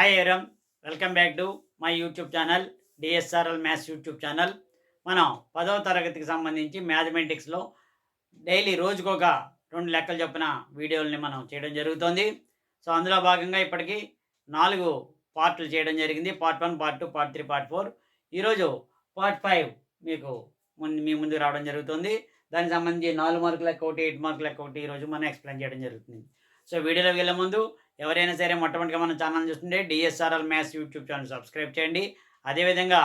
Hi everyone, welcome back to my YouTube channel DSRL maths YouTube channel. మనం 10వ తరగతికి సంబంధించి మ్యాథమెటిక్స్లో డైలీ రోజుకొక 2 లెక్కలు చొప్పున వీడియోలని మనం చేయడం జరుగుతుంది. సో అందులో భాగంగా ఇప్పటికి 4 పార్ట్లు చేయడం జరిగింది. Part 1, part 2, part 3, part 4. ఈరోజు పార్ట్ 5 మీకు మీ ముందుకు రావడం జరుగుతుంది. దానికి సంబంధించి 4 మార్కుల లెక్క ఒకటి, 8 మార్కుల లెక్క ఒకటి ఈరోజు మనం ఎక్స్ప్లెయిన్ చేయడం జరుగుతుంది. సో వీడియోలోకి వెళ్ళే ముందు ఎవరైనా సరే మొట్టమొదటిగా మన ఛానల్ చూస్తుంటే DSRL maths YouTube channel subscribe చేయండి. అదేవిధంగా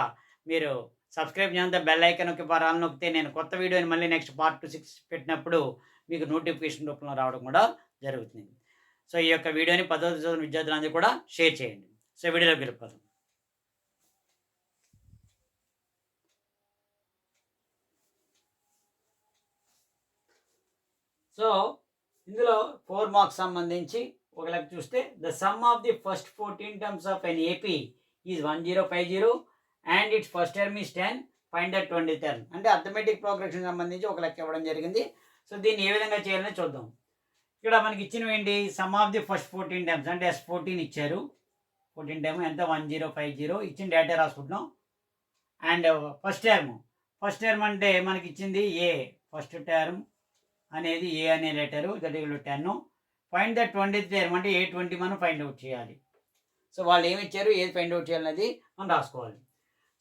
మీరు సబ్స్క్రైబ్ చేయంత బెల్ ఐకాన్ నొక్కి ఆల్ నొక్కితే నేను కొత్త వీడియోని మళ్ళీ నెక్స్ట్ పార్ట్ 2, 6 పెట్టినప్పుడు మీకు నోటిఫికేషన్ రూపంలో రావడం కూడా జరుగుతుంది. సో ఈ యొక్క వీడియోని 10వ తరగతి చదివిన విద్యార్థులందరూ కూడా షేర్ చేయండి. సో వీడియోలోకి వెళ్ళిపోతాం. సో ఇందులో 4 మార్క్స్ సంబంధించి ఒక లెక్క చూస్తే the sum of the first 14 terms of n AP is 1050 and its first term is 10. Find the 20th term. అంటే అర్థమెటిక్ ప్రోగ్రెషన్ సంబంధించి ఒక లెక్క ఇవ్వడం జరిగింది. సో దీన్ని ఏ విధంగా చేయాలని చూద్దాం. ఇక్కడ మనకి ఇచ్చినవి ఏంటి? Some of the first 14 terms అంటే S14 ఇచ్చారు. 14 టర్మ్ ఎంత? 1050 ఇచ్చిన డేటా రాసుకుంటున్నాం. అండ్ ఫస్ట్ టర్మ్ అంటే మనకి ఇచ్చింది ఏ. ఫస్ట్ టర్మ్ అనేది ఏ అనే letter, that equal to 10. Find the 20th term అంటే A20 మనం ఫైండ్ అవుట్ చేయాలి. సో వాళ్ళు ఏమి ఇచ్చారు, ఏది ఫైండ్ అవుట్ చేయాలనేది మనం రాసుకోవాలి.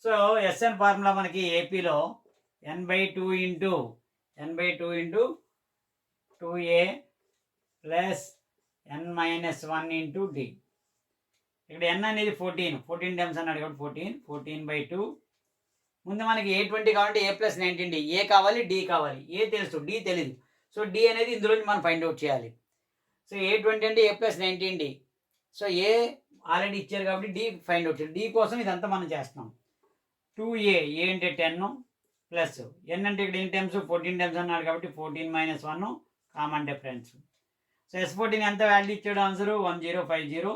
సో ఎస్ఎన్ ఫార్ములా మనకి ఏపీలో n/2 into 2a plus n-1 into d. ఇక్కడ n అనేది 14 టర్మ్స్ అన్నాడు కాబట్టి 14/2. ముందు మనకి A20 కావాలంటే A+19D. ఏ కావాలి, డి కావాలి. ఏ తెలుసు, డి తెలీదు. సో డి అనేది ఇందులో మనం ఫైండ్ అవుట్ చేయాలి. సో A20 అంటే A+19D. సో ఏ ఆల్రెడీ ఇచ్చారు కాబట్టి డి ఫైండ్ అవుట్ చేయాలి. డి కోసం ఇదంతా మనం చేస్తున్నాం. 2a, ఏ అంటే 10 ప్లస్ n అంటే ఇక్కడ ఎన్ని టైమ్స్? 14 టైమ్స్ అన్నాడు కాబట్టి 14 - 1 కామన్ డిఫరెన్స్. సో S14 ఎంత వాల్యూ ఇచ్చాడు? ఆన్సర్ 1050.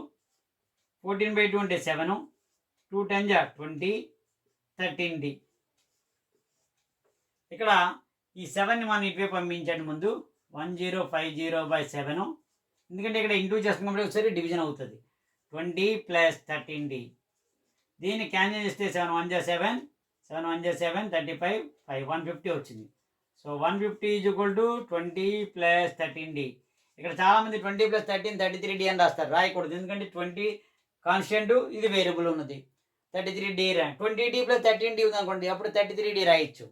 14/2 అంటే 7. 2 10 20, 13D. ఇక్కడ ఈ 7ని మనం ఇటువైపు పంపించండి. ముందు 1050/7, ఎందుకంటే ఇక్కడ ఇంటూ చేసుకున్నప్పుడు ఒకసారి డివిజన్ అవుతుంది. 20 + 13D. దీన్ని క్యాన్సిల్ చేస్తే 7 1 = 7, 7 1 = 7, 35, 5, 150 వచ్చింది. So 150 = 20 + 13D. ఇక్కడ చాలామంది 20 + 13 33D అని రాస్తారు. రాయకూడదు, ఎందుకంటే 20 కాన్స్టెంట్, ఇది వేరియబుల్ ఉన్నది. 33D 20D + 13D ఉంది అనుకోండి, అప్పుడు 33D రాయొచ్చు.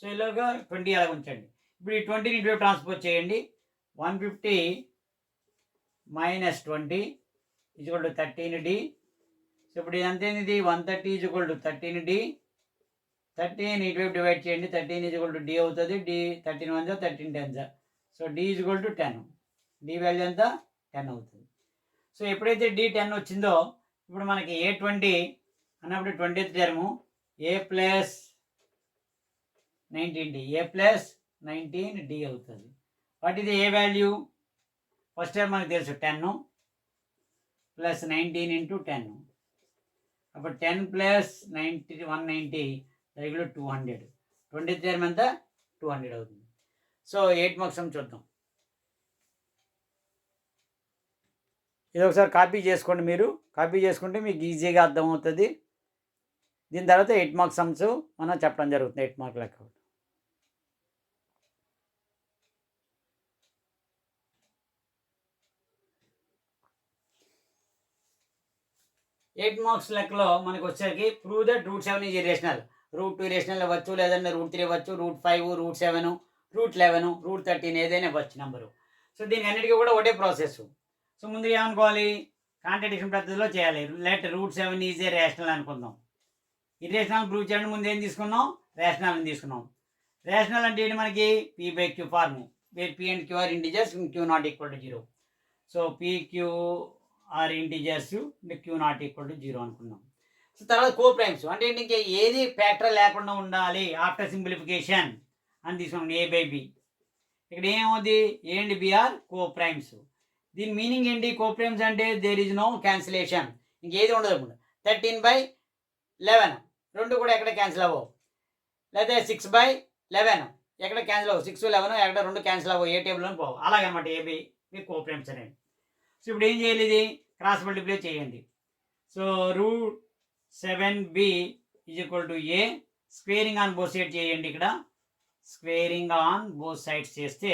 సో ఇలాగా 20 అలా ఉంచండి. ఇప్పుడు ఈ 20ని ఇటువైపు ట్రాన్స్పోజ్ చేయండి. 150 - 20 = 13D. సో ఇప్పుడు ఇదంతా ఏంది? 130 = 13D. 13 ఇటువైపు డివైడ్ చేయండి. 13 = D అవుతుంది. D 13 1 = 13 10. So D = 10. D value ఎంత? 10 అవుతుంది. సో ఎప్పుడైతే D 10 వచ్చిందో ఇప్పుడు మనకి A20 అన్నప్పుడు 20th టర్ము A+19D. A+19D అవుతుంది. వాట్ ఇది ఏ వాల్యూ? ఫస్ట్ టర్మ్ మనకు తెలుసు 10 + 19 × 10. అప్పుడు 10 + 90 190 = 200. 20th టర్మ్ ఎంత? 200 అవుతుంది. సో 8 మార్క్స్ చూద్దాం. ఇది ఒకసారి కాపీ చేసుకోండి. మీరు కాపీ చేసుకుంటే మీకు ఈజీగా అర్థమవుతుంది. దీని తర్వాత 8 మార్క్స్ సమ్స్ మనం చెప్పడం జరుగుతుంది. 8 మార్కుల లెక్క. 8 మార్క్స్ లెక్కలో మనకు వచ్చేసరికి prove that √7 is irrational. √2 irrational అవ్వచ్చు, లేదంటే √3 అవ్వచ్చు, √5, √7, √11, √13 ఏదైనా ఇవ్వచ్చు నెంబరు. సో దీనికి అన్నిటికీ కూడా ఒకటే ప్రాసెస్. సో ముందు ఏమనుకోవాలి? కాంట్రడిక్షన్ పద్ధతిలో చేయాలి. లెట్ √7 ఈజ్ ఏ రేషనల్ అనుకుందాం. ఇర్రేషనల్ ప్రూవ్ చేయడానికి ముందు ఏం తీసుకున్నాం? రేషనల్ అని తీసుకున్నాం. రేషనల్ అంటే ఏంటి? మనకి P/Q form. P and Q are integers, Q not equal to 0. So PQ are integers, Q not equal to 0 అనుకున్నాం. సో తర్వాత కో ప్రైమ్స్ అంటే ఏంటి? ఏది ఫ్యాక్టర్ లేకుండా ఉండాలి ఆఫ్టర్ సింప్లిఫికేషన్ అని తీసుకున్నాం. A/B. ఇక్కడ ఏమవుతుంది? A and B are coprimes. దీని మీనింగ్ ఏంటి? కో ప్రైమ్స్ అంటే దేర్ ఈజ్ నో క్యాన్సిలేషన్. ఇంకేది ఉండదు. 13/11 రెండు కూడా ఎక్కడ క్యాన్సిల్ అవ్వవు. లేదా 6/11 ఎక్కడ క్యాన్సిల్ అవ్వవు. 6 11 ఎక్కడ రెండు క్యాన్సిల్ అవ్వవు. ఏ టేబుల్లోని పోవు. అలాగనమాట AB మీ కో ప్రైమ్స్ అనేవి. సో ఇప్పుడు ఏం చేయాలి? ఇది క్రాస్ మల్టిప్లై చేయండి. So root 7b is equal to a. Squaring on both side చేయండి. ఇక్కడ స్క్వేరింగ్ ఆన్ బోత్ సైడ్స్ చేస్తే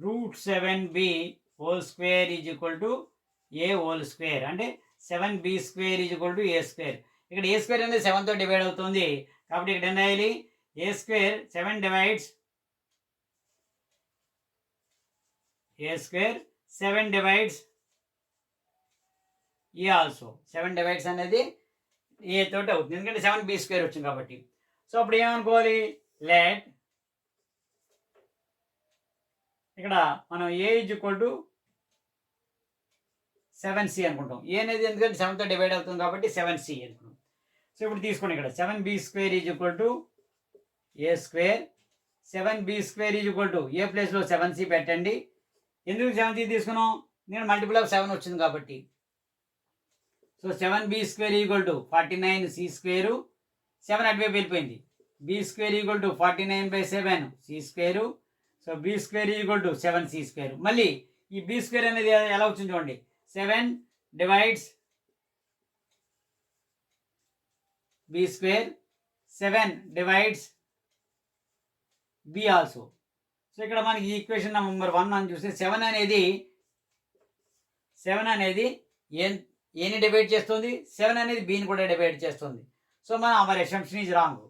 root 7b whole square is equal to a whole square, అంటే 7b square is equal to A square. ఇక్కడ a square అనేది 7తో divide అవుతుంది కాబట్టి ఇక్కడ ఏం రాయాలి? ఏ స్క్వేర్ 7 డివైడ్స్ ఏ స్క్వేర్ 7 డివైడ్స్ ఏ ఆల్సో. 7 డివైడ్స్ అనేది ఏ తోటి అవుతుంది ఎందుకంటే 7b స్క్వేర్ వచ్చింది కాబట్టి. సో అప్పుడు ఏమనుకోవాలి? లెట్ ఇక్కడ మనం ఏ ఈజ్ ఈక్వల్ టు 7c అనుకుంటాం. ఏ అనేది ఎందుకంటే 7తో డివైడ్ అవుతుంది కాబట్టి 7c అనుకుంటాం. సో ఇప్పుడు తీసుకోండి, ఇక్కడ 7b square is equal to A square. 7b square is equal to A ప్లేస్లో 7c పెట్టండి. ఎందుకు 7c తీసుకున్నాం? నేను మల్టిపుల్ ఆఫ్ 7 వచ్చింది కాబట్టి. So 7b square equal to 49c square. 7 అటువైపు వెళ్ళిపోయింది. b square equal to 49/7 c square. So b square equal to 7c square. మళ్ళీ ఈ b స్క్వేర్ అనేది ఎలా వచ్చింది చూడండి. 7 divides b square 7 divides b also. So ఇక్కడ మనకి ఈక్వేషన్ నెంబర్ 1 అని చూస్తే 7 అనేది ఏని డివైడ్ చేస్తుంది? 7 అనేది బీని కూడా డివైడ్ చేస్తుంది. సో మన అవర్ అసంప్షన్ ఈజ్ రాంగ్.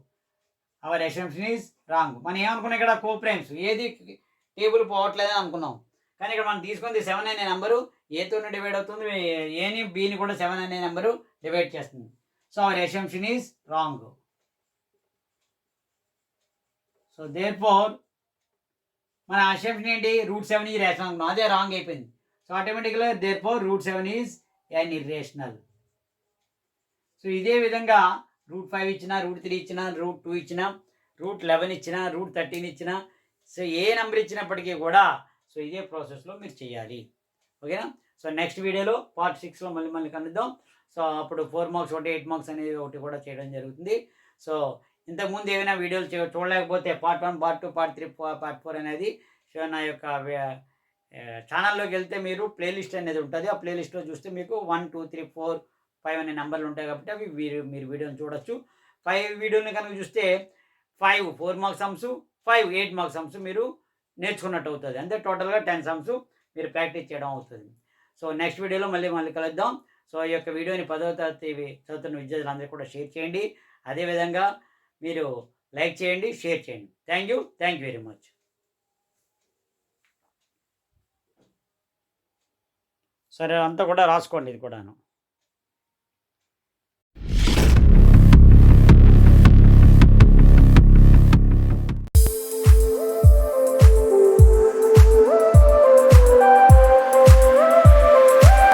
మనం ఏమనుకున్నాం? ఇక్కడ కోప్రైమ్స్ ఏది టేబుల్ పోవట్లేదని అనుకున్నాం. కానీ ఇక్కడ మనం తీసుకుంది 7 అనే నెంబరు ఏతోనే డివైడ్ అవుతుంది. ఏని బీని కూడా 7 అనే నెంబరు డివైడ్ చేస్తుంది. So our assumption is wrong. So therefore మన అసంప్షన్ ఏంటి? రూట్ 7 ఈజ్ రేషనల్ అనుకున్నాం, అదే రాంగ్ అయిపోయింది. సో ఆటోమేటిక్గా therefore root 7 is an irrational. So ఇదే విధంగా రూట్ 5 ఇచ్చినా, రూట్ 3 ఇచ్చినా, రూట్ 2 ఇచ్చినా, రూట్ 11 ఇచ్చినా, రూట్ 13 ఇచ్చినా, సో ఏ నెంబర్ ఇచ్చినప్పటికీ కూడా సో ఇదే ప్రాసెస్లో మీరు చేయాలి. ఓకేనా? సో నెక్స్ట్ వీడియోలో పార్ట్ 6లో మళ్ళీ కలుద్దాం. సో అప్పుడు 4 మార్క్స్ ఒకటి 8 మార్క్స్ అనేది ఒకటి కూడా చేయడం జరుగుతుంది. సో ఇంతకుముందు ఏమైనా వీడియోలు చూడలేకపోతే పార్ట్ 1, పార్ట్ 2, పార్ట్ 3, పార్ట్ 4 అనేది సో నా యొక్క ఛానల్లోకి వెళ్తే మీరు ప్లేలిస్ట్ అనేది ఉంటుంది. ఆ ప్లేలిస్ట్లో చూస్తే మీకు 1, 2, 3, 4, 5 అనే నెంబర్లు ఉంటాయి కాబట్టి అవి మీరు వీడియోని చూడొచ్చు. 5 వీడియోని కనుక చూస్తే 5 4 మార్క్స్ సమ్స్, 5 8 మార్క్స్ సమ్స్ మీరు నేర్చుకున్నట్టు అవుతుంది. అంటే టోటల్గా 10 సమ్స్ మీరు ప్రాక్టీస్ చేయడం అవుతుంది. సో నెక్స్ట్ వీడియోలో మళ్ళీ కలుద్దాం. సో ఈ యొక్క వీడియోని 10వ తరగతి చదువుతున్న విద్యార్థులందరూ కూడా షేర్ చేయండి. అదేవిధంగా మీరు లైక్ చేయండి, షేర్ చేయండి. Thank you very much. సరే అంతా కూడా రాసుకోండి ఇది కూడాను.